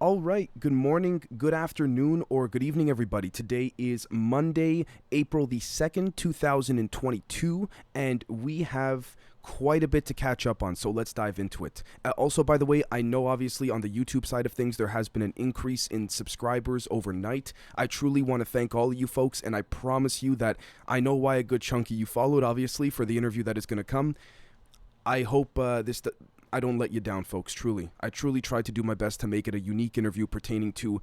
All right, good morning, good afternoon, or good evening, everybody. Today is Monday, April the 2nd, 2022, and we have quite a bit to catch up on, so let's dive into it. Also, by the way, I know obviously on the YouTube side of things, there has been an increase in subscribers overnight. I truly want to thank all of you folks, and I promise you that I know why a good chunk of you followed, obviously, for the interview that is going to come. I hope I don't let you down, folks, truly. I truly tried to do my best to make it a unique interview pertaining to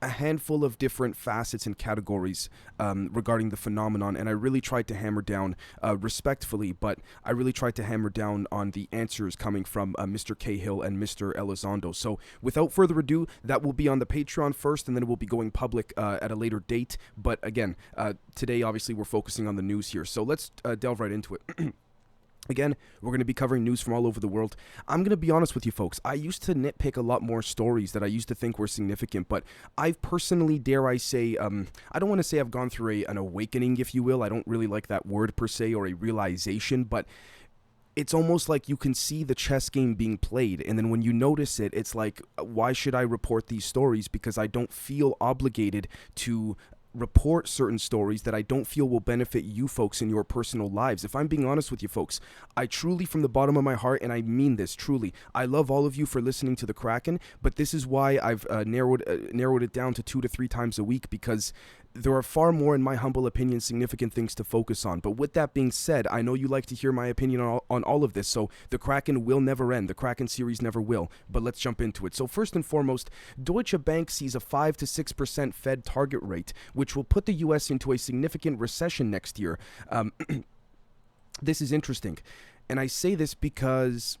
a handful of different facets and categories regarding the phenomenon, and I really tried to hammer down, respectfully, but I really tried to hammer down on the answers coming from Mr. Cahill and Mr. Elizondo. So without further ado, that will be on the Patreon first, and then it will be going public at a later date. But again, today, obviously, we're focusing on the news here, so let's delve right into it. Again, we're going to be covering news from all over the world. I'm going to be honest with you folks. I used to nitpick a lot more stories that I used to think were significant, but I've personally, dare I say, I don't want to say I've gone through an awakening, if you will. I don't really like that word per se, or a realization, but it's almost like you can see the chess game being played, and then when you notice it, it's like, why should I report these stories? Because I don't feel obligated to report certain stories that I don't feel will benefit you folks in your personal lives. If I'm being honest with you folks, I truly, from the bottom of my heart, and I mean this truly, I love all of you for listening to the Kraken, but this is why I've narrowed it down to 2 to 3 times a week, because there are far more, in my humble opinion, significant things to focus on. But with that being said, I know you like to hear my opinion on all of this, so the Kraken will never end. The Kraken series never will. But let's jump into it. So first and foremost, Deutsche Bank sees a 5 to 6% Fed target rate, which will put the U.S. into a significant recession next year. This is interesting. And I say this because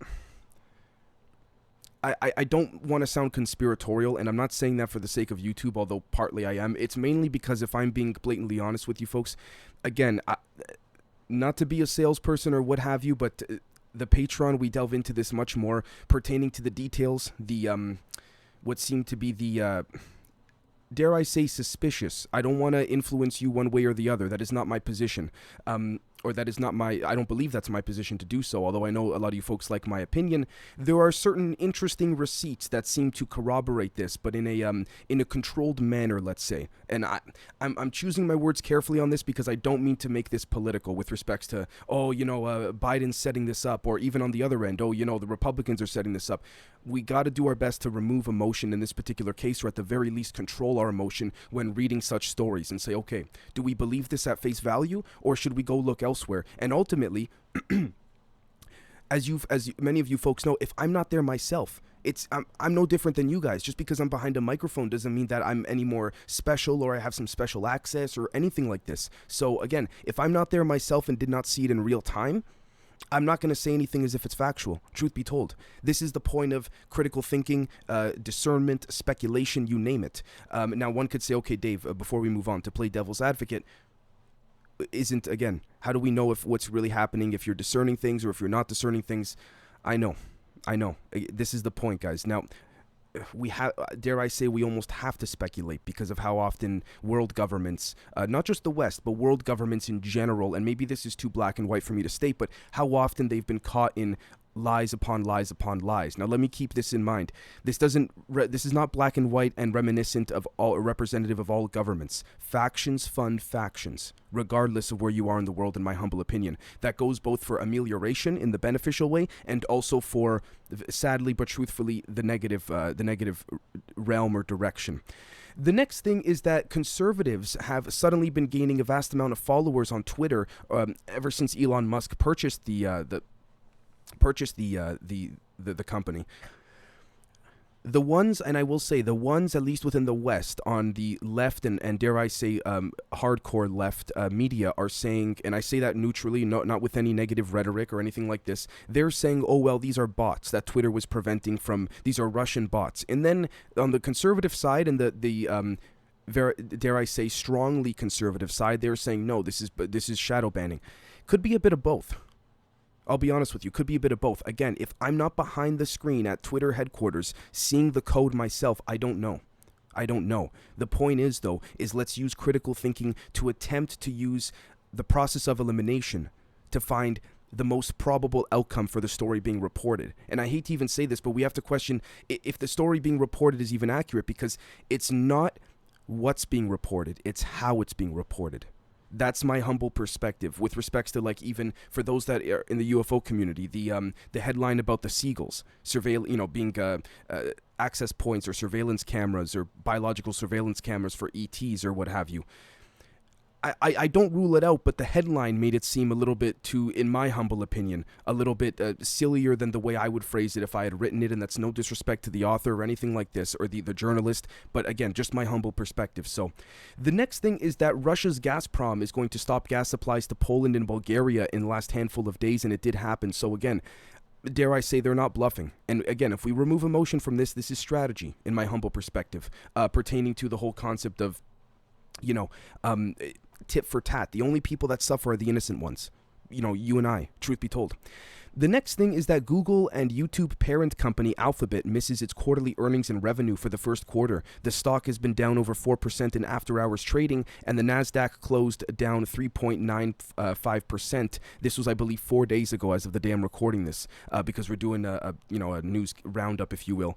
I don't want to sound conspiratorial, and I'm not saying that for the sake of YouTube, although partly I am. It's mainly because, if I'm being blatantly honest with you folks, again, not to be a salesperson or what have you, but the Patreon, we delve into this much more pertaining to the details, the what seem to be the dare I say, suspicious. I don't want to influence you one way or the other. That is not my position. Or that is not I don't believe that's my position to do so, although I know a lot of you folks like my opinion. There are certain interesting receipts that seem to corroborate this, but in a controlled manner, let's say. And I'm choosing my words carefully on this, because I don't mean to make this political with respects to, Biden's setting this up, or even on the other end, the Republicans are setting this up. We got to do our best to remove emotion in this particular case, or at the very least control our emotion when reading such stories, and say, okay, do we believe this at face value, or should we go look elsewhere? And ultimately, as many of you folks know, if I'm not there myself, I'm no different than you guys. Just because I'm behind a microphone doesn't mean that I'm any more special, or I have some special access or anything like this. So again, if I'm not there myself and did not see it in real time, I'm not going to say anything as if it's factual, truth be told. This is the point of critical thinking, discernment, speculation, you name it. Now, one could say, okay, Dave, before we move on, to play devil's advocate, how do we know if what's really happening, if you're discerning things or if you're not discerning things? I know. This is the point, guys. Now, dare I say, we almost have to speculate because of how often world governments, not just the West, but world governments in general, and maybe this is too black and white for me to state, but how often they've been caught in lies upon lies upon lies. Now, let me keep this in mind. This is not black and white and reminiscent of all, representative of all governments. Factions fund factions, regardless of where you are in the world, in my humble opinion. That goes both for amelioration in the beneficial way, and also for, sadly but truthfully, the negative realm or direction. The next thing is that conservatives have suddenly been gaining a vast amount of followers on Twitter ever since Elon Musk purchased the company. The ones, and I will say, the ones at least within the West on the left and dare I say hardcore left media are saying, and I say that neutrally, not with any negative rhetoric or anything like this, they're saying, oh well, these are bots that Twitter was preventing from, these are Russian bots. And then on the conservative side and the dare I say strongly conservative side, they're saying no, this is shadow banning. Could be a bit of both. I'll be honest with you, could be a bit of both. Again, if I'm not behind the screen at Twitter headquarters seeing the code myself, I don't know. The point is, though, let's use critical thinking to attempt to use the process of elimination to find the most probable outcome for the story being reported. And I hate to even say this, but we have to question if the story being reported is even accurate, because it's not what's being reported, it's how it's being reported. That's my humble perspective with respects to, like, even for those that are in the UFO community, the headline about the seagulls being access points or surveillance cameras or biological surveillance cameras for ETs or what have you. I don't rule it out, but the headline made it seem a little bit too, in my humble opinion, a little bit sillier than the way I would phrase it if I had written it, and that's no disrespect to the author or anything like this, or the journalist, but again, just my humble perspective. So, the next thing is that Russia's Gazprom is going to stop gas supplies to Poland and Bulgaria in the last handful of days, and it did happen. So again, dare I say, they're not bluffing. And again, if we remove emotion from this is strategy, in my humble perspective, pertaining to the whole concept of, tit for tat. The only people that suffer are the innocent ones. You and I, truth be told. The next thing is that Google and YouTube parent company Alphabet misses its quarterly earnings and revenue for the first quarter. The stock has been down over 4% in after-hours trading, and the Nasdaq closed down 3.95%. This was, I believe, 4 days ago as of the day I'm recording this, because we're doing a news roundup, if you will.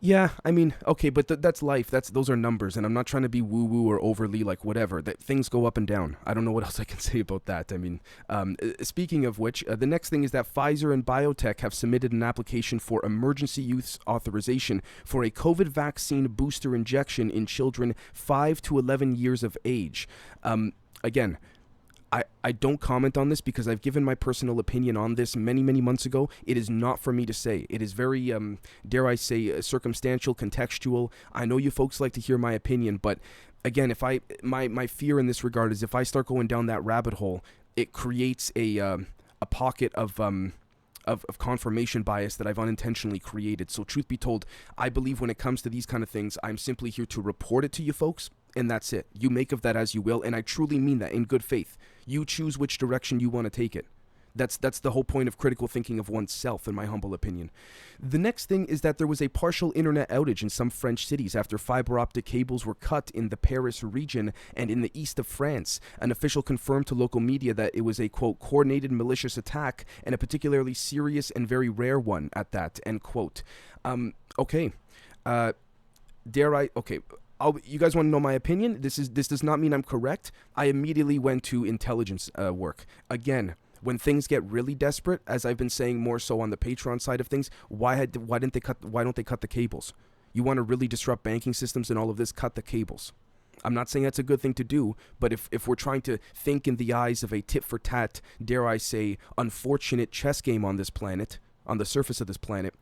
Yeah, I mean, okay, but that's life. Those are numbers, and I'm not trying to be woo-woo or overly like whatever. That things go up and down. I don't know what else I can say about that. I mean, speaking of which, the next thing is that Pfizer and BioNTech have submitted an application for emergency use authorization for a COVID vaccine booster injection in children 5 to 11 years of age. Again, I don't comment on this because I've given my personal opinion on this many, many months ago. It is not for me to say. It is very, dare I say, circumstantial, contextual. I know you folks like to hear my opinion, but again, my fear in this regard is if I start going down that rabbit hole, it creates a pocket of confirmation bias that I've unintentionally created. So truth be told, I believe when it comes to these kind of things, I'm simply here to report it to you folks, and that's it. You make of that as you will, and I truly mean that in good faith. You choose which direction you want to take it. That's the whole point of critical thinking of oneself, in my humble opinion. The next thing is that there was a partial internet outage in some French cities after fiber optic cables were cut in the Paris region and in the east of France. An official confirmed to local media that it was a, quote, coordinated malicious attack and a particularly serious and very rare one at that, end quote. Okay. You guys want to know my opinion? This does not mean I'm correct. I immediately went to intelligence work. Again, when things get really desperate, as I've been saying more so on the Patreon side of things, why don't they cut the cables? You want to really disrupt banking systems and all of this, cut the cables. I'm not saying that's a good thing to do, but if we're trying to think in the eyes of a tit-for-tat, dare I say, unfortunate chess game on this planet, on the surface of this planet,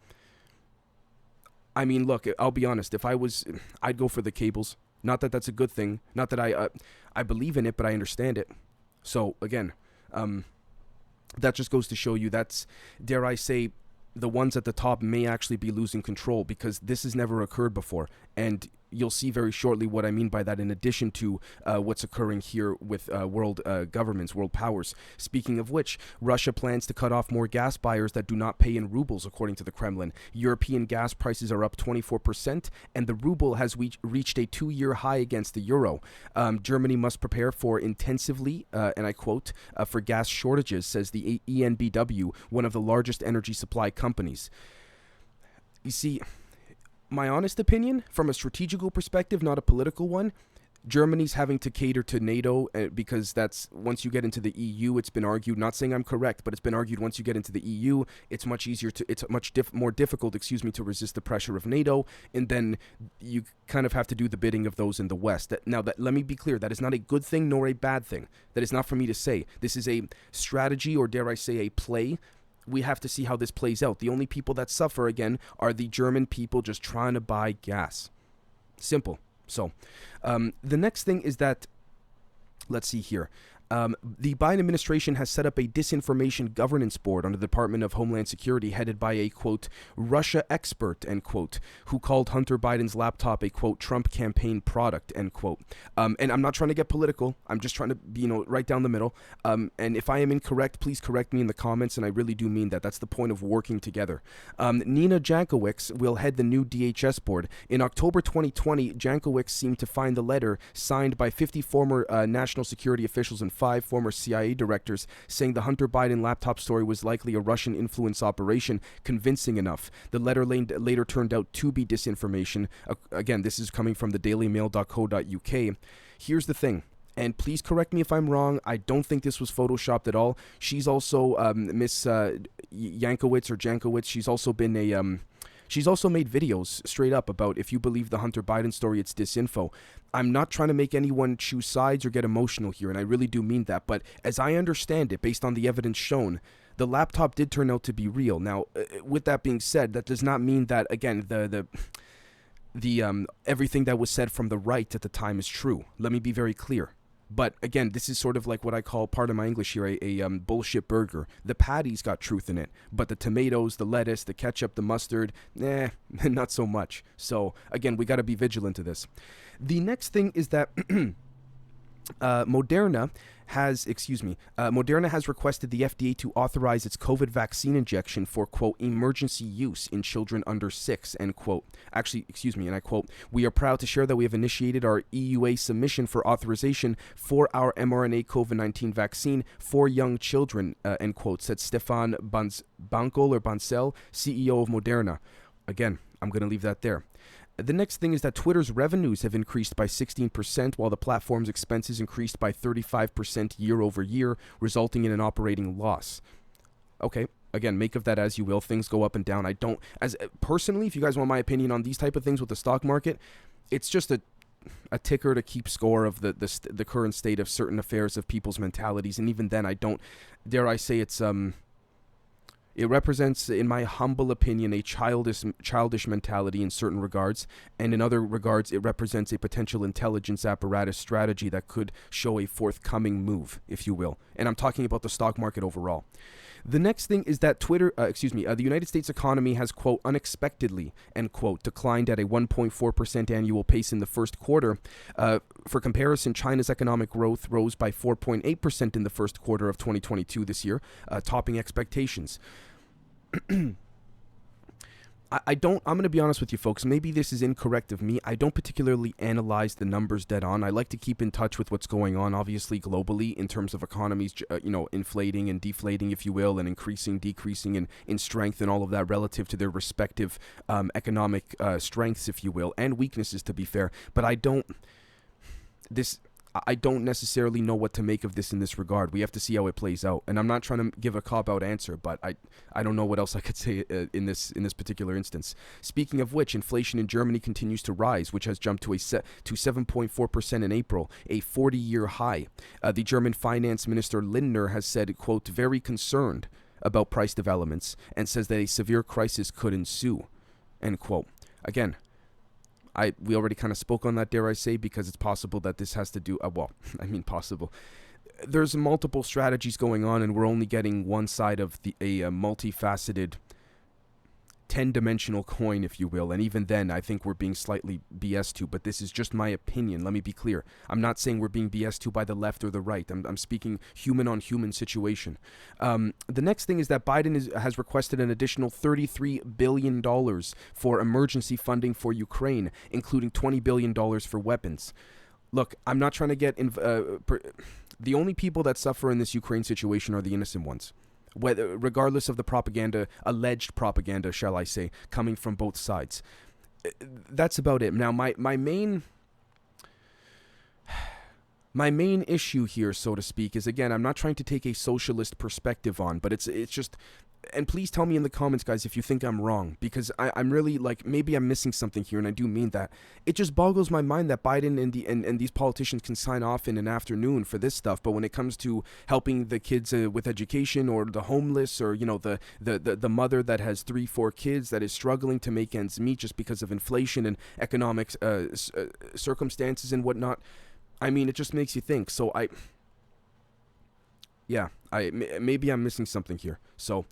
I mean, look, I'll be honest. I'd go for the cables. Not that that's a good thing. Not that I believe in it, but I understand it. So again, that just goes to show you that's, dare I say, the ones at the top may actually be losing control because this has never occurred before. And you'll see very shortly what I mean by that, in addition to what's occurring here with world governments, world powers. Speaking of which, Russia plans to cut off more gas buyers that do not pay in rubles, according to the Kremlin. European gas prices are up 24%, and the ruble has reached a 2-year high against the euro. Germany must prepare for intensively, and I quote, for gas shortages, says the ENBW, one of the largest energy supply companies. You see, my honest opinion, from a strategical perspective, not a political one, Germany's having to cater to NATO because that's, once you get into the EU, it's been argued, not saying I'm correct, but it's been argued once you get into the EU, it's much more difficult, to resist the pressure of NATO, and then you kind of have to do the bidding of those in the West. Let me be clear, that is not a good thing nor a bad thing. That is not for me to say. This is a strategy, or dare I say a play. We have to see how this plays out. The only people that suffer, again, are the German people just trying to buy gas. Simple. So, the next thing is that, let's see here. The Biden administration has set up a disinformation governance board under the Department of Homeland Security headed by a, quote, Russia expert, end quote, who called Hunter Biden's laptop a, quote, Trump campaign product, end quote. And I'm not trying to get political. I'm just trying to be, right down the middle. And if I am incorrect, please correct me in the comments, and I really do mean that. That's the point of working together. Nina Jankowicz will head the new DHS board. In October 2020, Jankowicz seemed to find the letter signed by 50 former national security officials and 5 former CIA directors, saying the Hunter Biden laptop story was likely a Russian influence operation, convincing enough. The letter later turned out to be disinformation. Again, this is coming from thedailymail.co.uk. Here's the thing. And please correct me if I'm wrong. I don't think this was photoshopped at all. She's also Miss Jankowicz or Jankowicz. She's also been a she's also made videos straight up about if you believe the Hunter Biden story, it's disinfo. I'm not trying to make anyone choose sides or get emotional here, and I really do mean that. But as I understand it, based on the evidence shown, the laptop did turn out to be real. Now, with that being said, that does not mean that, again, the everything that was said from the right at the time is true. Let me be very clear. But again, this is sort of like what I call, part of my English here, a bullshit burger. The patty's got truth in it, but the tomatoes, the lettuce, the ketchup, the mustard, not so much. So again, we got to be vigilant to this. The next thing is that Moderna has requested the FDA to authorize its COVID vaccine injection for, quote, emergency use in children under 6, end quote. Actually, and I quote, "We are proud to share that we have initiated our EUA submission for authorization for our mRNA COVID-19 vaccine for young children," end quote, said Stefan Bancel, CEO of Moderna. Again, I'm going to leave that there. The next thing is that Twitter's revenues have increased by 16%, while the platform's expenses increased by 35% year over year, resulting in an operating loss. Okay, again, make of that as you will. Things go up and down. I don't, as personally, if you guys want my opinion on these type of things with the stock market, it's just a ticker to keep score of the current state of certain affairs of people's mentalities. And even then, I don't, dare I say, it represents, in my humble opinion, a childish mentality in certain regards, and in other regards, it represents a potential intelligence apparatus strategy that could show a forthcoming move, if you will. And I'm talking about the stock market overall. The next thing is that the United States economy has, quote, unexpectedly, end quote, declined at a 1.4% annual pace in the first quarter. For comparison, China's economic growth rose by 4.8% in the first quarter of 2022 this year, topping expectations. I'm going to be honest with you folks, maybe this is incorrect of me. I don't particularly analyze the numbers dead on. I like to keep in touch with what's going on, obviously, globally, in terms of economies, inflating and deflating, if you will, and increasing, decreasing in strength and all of that relative to their respective economic strengths, if you will, and weaknesses, to be fair. But I don't necessarily know what to make of this in this regard. We have to see how it plays out. And I'm not trying to give a cop-out answer, but I don't know what else I could say in this particular instance. Speaking of which, inflation in Germany continues to rise, which has jumped to 7.4% in April, a 40-year high. The German finance minister Lindner has said, quote, very concerned about price developments, and says that a severe crisis could ensue, end quote. Again, we already kind of spoke on that, dare I say, because it's possible that this has to do, possible. There's multiple strategies going on, and we're only getting one side of a multifaceted 10-dimensional coin, if you will. And even then, I think we're being slightly BS to, but this is just my opinion. Let me be clear. I'm not saying we're being BS to by the left or the right. I'm speaking human-on-human situation. The next thing is that Biden has requested an additional $33 billion for emergency funding for Ukraine, including $20 billion for weapons. Look, I'm not trying to get... the only people that suffer in this Ukraine situation are the innocent ones. Regardless of the propaganda, alleged propaganda, shall I say, coming from both sides. That's about it. Now, my main issue here, so to speak, is, again, I'm not trying to take a socialist perspective on, but it's just, and please tell me in the comments, guys, if you think I'm wrong, because I'm really, like, maybe I'm missing something here, and I do mean that. It just boggles my mind that Biden and these politicians can sign off in an afternoon for this stuff, but when it comes to helping the kids with education, or the homeless, or, the mother that has 3-4 kids that is struggling to make ends meet just because of inflation and economic circumstances and whatnot, I mean, it just makes you think. So maybe I'm missing something here. So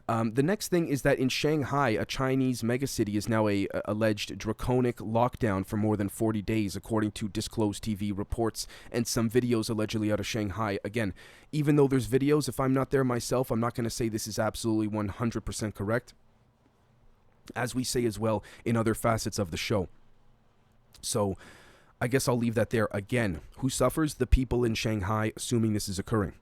the next thing is that in Shanghai, a Chinese megacity is now a alleged draconic lockdown for more than 40 days, according to disclosed TV reports and some videos allegedly out of Shanghai. Again, even though there's videos, if I'm not there myself, I'm not going to say this is absolutely 100% correct, as we say as well in other facets of the show. So I guess I'll leave that there. Again, who suffers? The people in Shanghai, assuming this is occurring.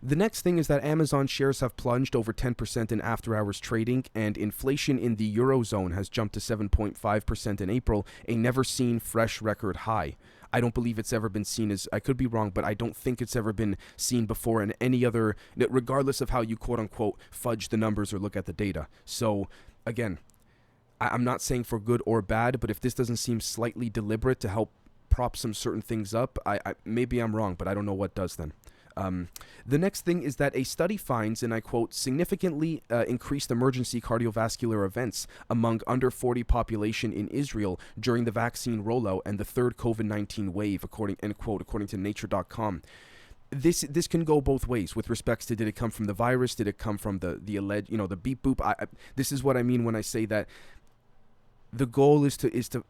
The next thing is that Amazon shares have plunged over 10% in after-hours trading, and inflation in the Eurozone has jumped to 7.5% in April, a never-seen fresh record high. I don't believe it's ever been seen as, I could be wrong, but I don't think it's ever been seen before in any other, regardless of how you quote-unquote fudge the numbers or look at the data. So, again, I'm not saying for good or bad, but if this doesn't seem slightly deliberate to help prop some certain things up, maybe I'm wrong, but I don't know what does then. The next thing is that a study finds, and I quote, significantly increased emergency cardiovascular events among under 40 population in Israel during the vaccine rollout and the third COVID-19 wave, according to Nature.com. This can go both ways with respects to, did it come from the virus? Did it come from the alleged, the beep boop? This is what I mean when I say that the goal is to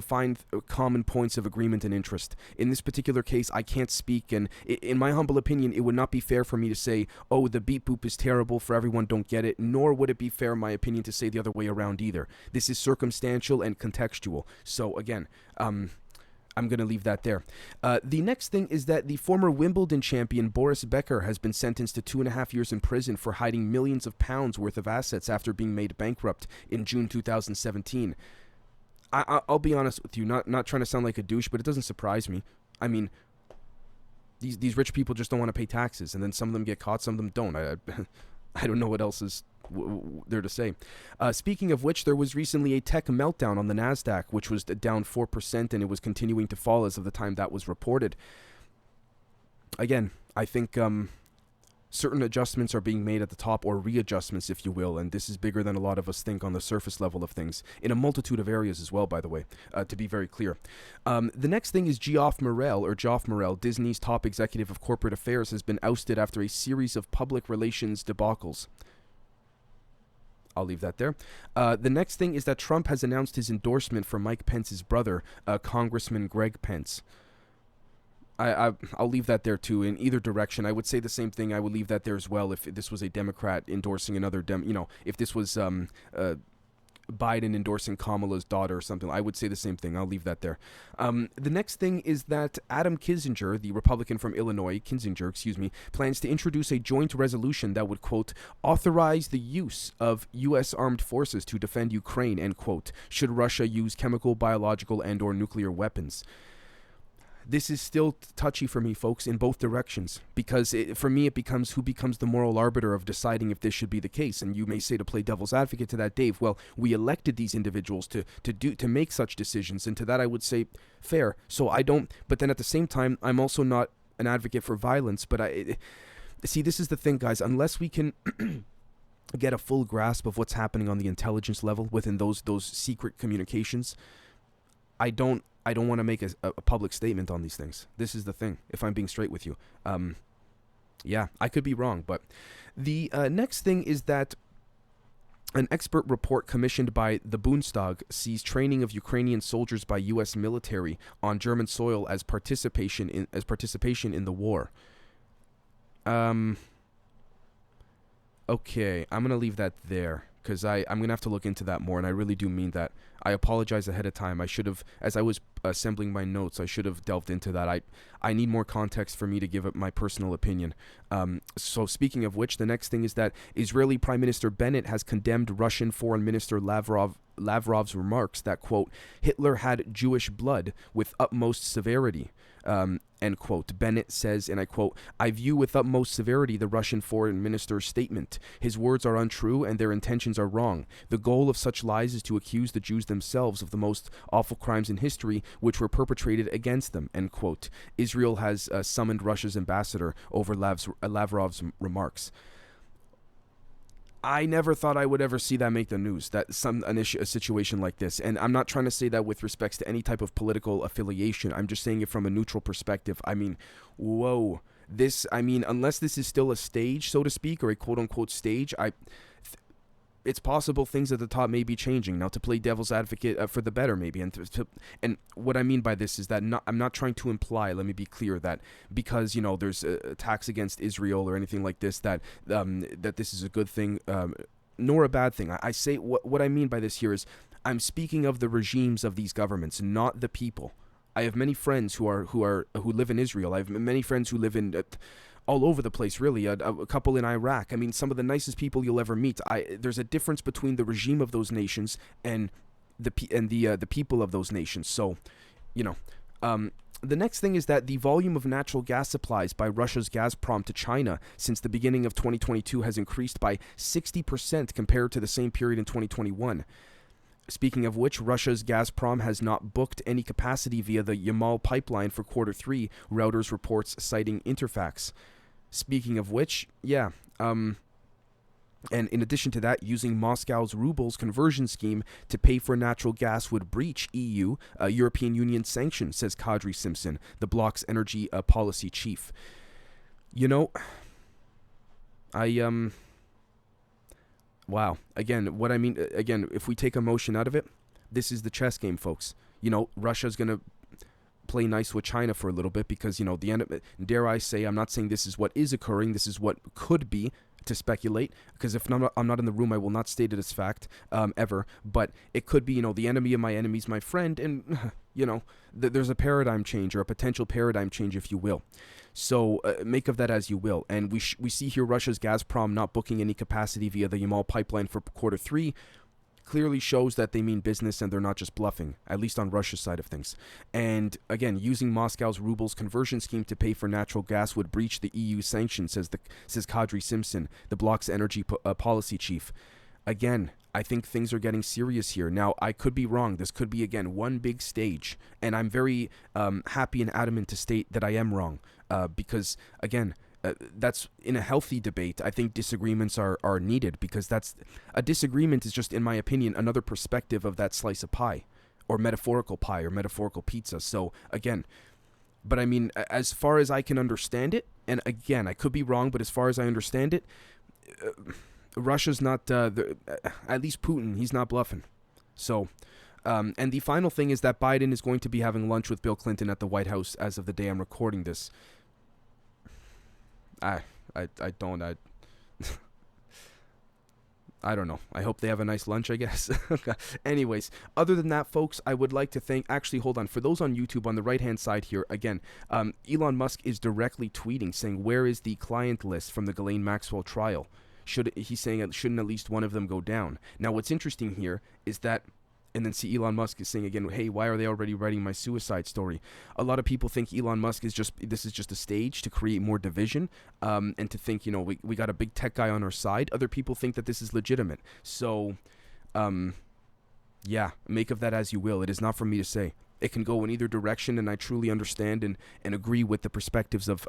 find common points of agreement and interest. In this particular case, I can't speak, and in my humble opinion, it would not be fair for me to say, oh, the beep boop is terrible for everyone, don't get it, nor would it be fair, in my opinion, to say the other way around either. This is circumstantial and contextual. So again, I'm going to leave that there. The next thing is that the former Wimbledon champion Boris Becker has been sentenced to 2.5 years in prison for hiding millions of pounds worth of assets after being made bankrupt in June 2017. I'll be honest with you, not trying to sound like a douche, but it doesn't surprise me. I mean, these rich people just don't want to pay taxes, and then some of them get caught, some of them don't. I don't know what else is there to say. Speaking of which, there was recently a tech meltdown on the Nasdaq, which was down 4%, and it was continuing to fall as of the time that was reported. Again, I think certain adjustments are being made at the top, or readjustments, if you will, and this is bigger than a lot of us think on the surface level of things, in a multitude of areas as well, by the way, to be very clear. The next thing is Geoff Morrell, Disney's top executive of corporate affairs, has been ousted after a series of public relations debacles. I'll leave that there. The next thing is that Trump has announced his endorsement for Mike Pence's brother, Congressman Greg Pence. I'll leave that there too. In either direction, I would say the same thing. I would leave that there as well. If this was a Democrat endorsing another if this was Biden endorsing Kamala's daughter or something, I would say the same thing. I'll leave that there. The next thing is that Adam Kinzinger, the Republican from Illinois, plans to introduce a joint resolution that would, quote, authorize the use of U.S. armed forces to defend Ukraine, end quote, should Russia use chemical, biological, and or nuclear weapons. This is still touchy for me, folks, in both directions, because for me it becomes who becomes the moral arbiter of deciding if this should be the case. And you may say, to play devil's advocate to that, Dave, well, we elected these individuals to make such decisions, and to that I would say fair. So I don't, but then at the same time, I'm also not an advocate for violence. But see, this is the thing, guys. Unless we can get a full grasp of what's happening on the intelligence level within those secret communications, I don't want to make a public statement on these things. This is the thing, if I'm being straight with you. Yeah, I could be wrong, but the next thing is that an expert report commissioned by the Bundestag sees training of Ukrainian soldiers by U.S. military on German soil as participation in the war. Okay, I'm going to leave that there, because I'm going to have to look into that more, and I really do mean that. I apologize ahead of time. I should have, as I was assembling my notes, I should have delved into that. I need more context for me to give it my personal opinion. So speaking of which, the next thing is that Israeli Prime Minister Bennett has condemned Russian Foreign Minister Lavrov's remarks that, quote, Hitler had Jewish blood with utmost severity. End quote. Bennett says, and I quote, I view with utmost severity the Russian foreign minister's statement. His words are untrue and their intentions are wrong. The goal of such lies is to accuse the Jews themselves of the most awful crimes in history which were perpetrated against them, end quote. Israel has summoned Russia's ambassador over Lavrov's remarks. I never thought I would ever see that make the news, that a situation like this. And I'm not trying to say that with respects to any type of political affiliation. I'm just saying it from a neutral perspective. I mean, whoa. Unless this is still a stage, so to speak, or a quote-unquote stage, it's possible things at the top may be changing. Now, to play devil's advocate for the better, maybe. And what I mean by this is that I'm not trying to imply, let me be clear, that because, there's attacks against Israel or anything like this, that this is a good thing, nor a bad thing. I say what I mean by this here is I'm speaking of the regimes of these governments, not the people. I have many friends who live in Israel. I have many friends who live in all over the place, really. A couple in Iraq. I mean, some of the nicest people you'll ever meet. There's a difference between the regime of those nations and the people of those nations. So, you know, the next thing is that the volume of natural gas supplies by Russia's Gazprom to China since the beginning of 2022 has increased by 60% compared to the same period in 2021. Speaking of which, Russia's Gazprom has not booked any capacity via the Yamal pipeline for Q3, Reuters reports citing Interfax. Speaking of which, yeah, and in addition to that, using Moscow's Rubles conversion scheme to pay for natural gas would breach European Union sanctions, says Kadri Simpson, the bloc's energy policy chief. You know, wow. Again, what I mean, if we take emotion out of it, this is the chess game, folks. You know, Russia's going to play nice with China for a little bit because, you know, the end, dare I say, I'm not saying this is what is occurring, this is what could be, to speculate, because if I'm not in the room, I will not state it as fact, ever, but it could be, you know, the enemy of my enemy is my friend, and, you know, there's a paradigm change, or a potential paradigm change, if you will. So make of that as you will. And we see here Russia's Gazprom not booking any capacity via the Yamal pipeline for Q3 clearly shows that they mean business and they're not just bluffing, at least on Russia's side of things. And again, using Moscow's Rubles conversion scheme to pay for natural gas would breach the EU sanctions, says Kadri Simpson, the bloc's energy policy chief. Again, I think things are getting serious here. Now, I could be wrong. This could be, again, one big stage. And I'm very happy and adamant to state that I am wrong. Because, again, that's in a healthy debate. I think disagreements are needed, because a disagreement is just, in my opinion, another perspective of that slice of pie or metaphorical pizza. So, again, but I mean, as far as I can understand it, and again, I could be wrong, but as far as I understand it, Russia's not, at least Putin, he's not bluffing. So, and the final thing is that Biden is going to be having lunch with Bill Clinton at the White House as of the day I'm recording this. I don't know. I hope they have a nice lunch, I guess. Anyways, other than that, folks, I would like to thank... Actually, hold on. For those on YouTube, on the right-hand side here, again, Elon Musk is directly tweeting, saying, where is the client list from the Ghislaine Maxwell trial? He's saying, shouldn't at least one of them go down? Now, what's interesting here is that... And then see Elon Musk is saying again, hey, why are they already writing my suicide story? A lot of people think Elon Musk is this is just a stage to create more division, and to think, you know, we got a big tech guy on our side. Other people think that this is legitimate. So, yeah, make of that as you will. It is not for me to say. It can go in either direction, and I truly understand and agree with the perspectives of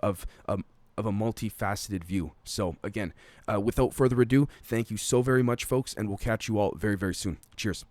a multifaceted view. So, again, without further ado, thank you so very much, folks, and we'll catch you all very, very soon. Cheers.